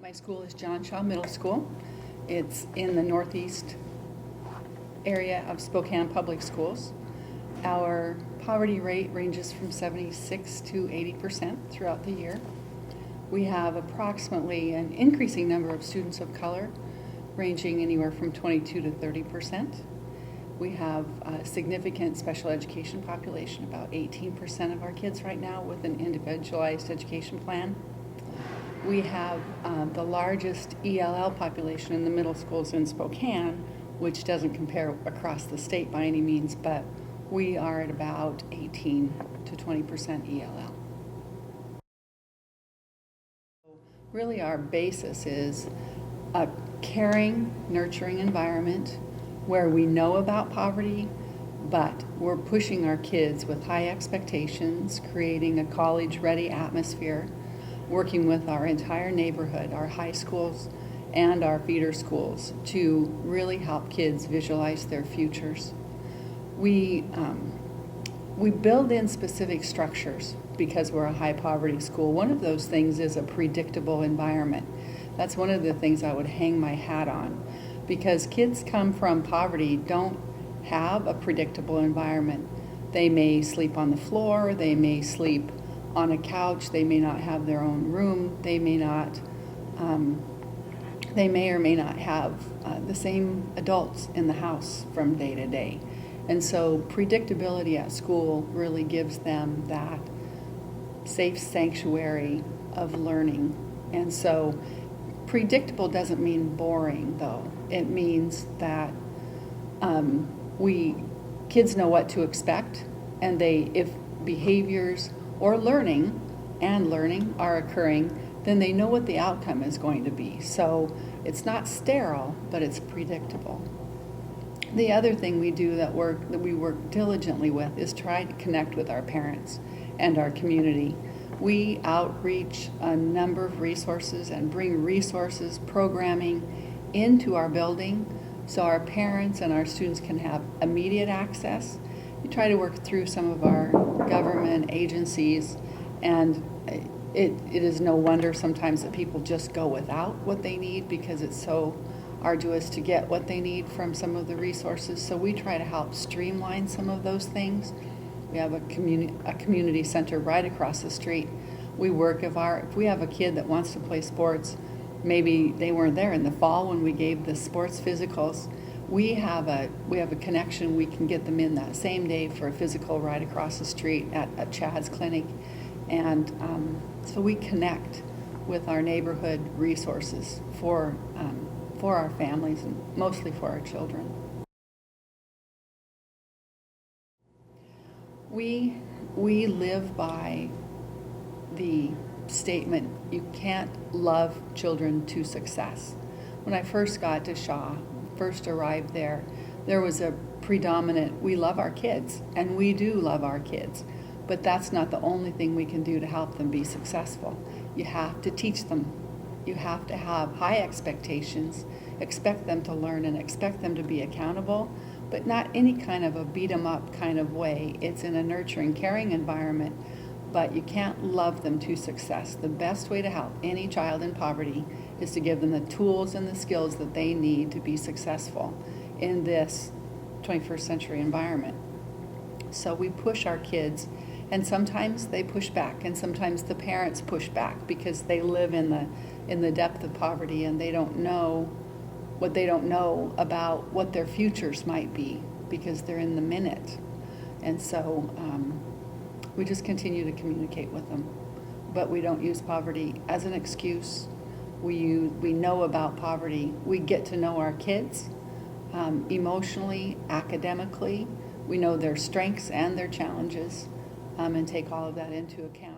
My school is John Shaw Middle School. It's in the northeast area of Spokane Public Schools. Our poverty rate ranges from 76 to 80% throughout the year. We have approximately an increasing number of students of color, ranging anywhere from 22 to 30%. We have a significant special education population, about 18% of our kids right now with an individualized education plan. We have the largest ELL population in the middle schools in Spokane, which doesn't compare across the state by any means, but we are at about 18 to 20% ELL. Really our basis is a caring, nurturing environment where we know about poverty, but we're pushing our kids with high expectations, creating a college-ready atmosphere, working with our entire neighborhood, our high schools and our feeder schools to really help kids visualize their futures. We build in specific structures because we're a high poverty school. One of those things is a predictable environment. That's one of the things I would hang my hat on, because kids come from poverty don't have a predictable environment. They may sleep on the floor, they may sleep on a couch, they may not have their own room, they may or may not have the same adults in the house from day to day. And so predictability at school really gives them that safe sanctuary of learning. And so predictable doesn't mean boring, though. It means that kids know what to expect, and if behaviors or learning are occurring, then they know what the outcome is going to be. So it's not sterile, but it's predictable. The other thing we do that we work diligently with is try to connect with our parents and our community. We outreach a number of resources and bring resources, programming into our building so our parents and our students can have immediate access. We try to work through some of our government agencies, and it is no wonder sometimes that people just go without what they need because it's so arduous to get what they need from some of the resources. So we try to help streamline some of those things. We have a community center right across the street. We work if we have a kid that wants to play sports, maybe they weren't there in the fall when we gave the sports physicals. We have a connection. We can get them in that same day for a physical right across the street at Chad's clinic, and so we connect with our neighborhood resources for our families and mostly for our children. We live by the statement, you can't love children to success. When I first got to Shaw, first arrived there was a predominant, we love our kids, and we do love our kids, but that's not the only thing we can do to help them be successful. You have to teach them. You have to have high expectations, expect them to learn and expect them to be accountable, but not any kind of a beat 'em up kind of way. It's in a nurturing, caring environment, but you can't love them to success. The best way to help any child in poverty is to give them the tools and the skills that they need to be successful in this 21st century environment. So we push our kids, and sometimes they push back, and sometimes the parents push back because they live in the depth of poverty and they don't know about what their futures might be because they're in the minute. And so we just continue to communicate with them, but we don't use poverty as an excuse. We know about poverty. We get to know our kids emotionally, academically. We know their strengths and their challenges, and take all of that into account.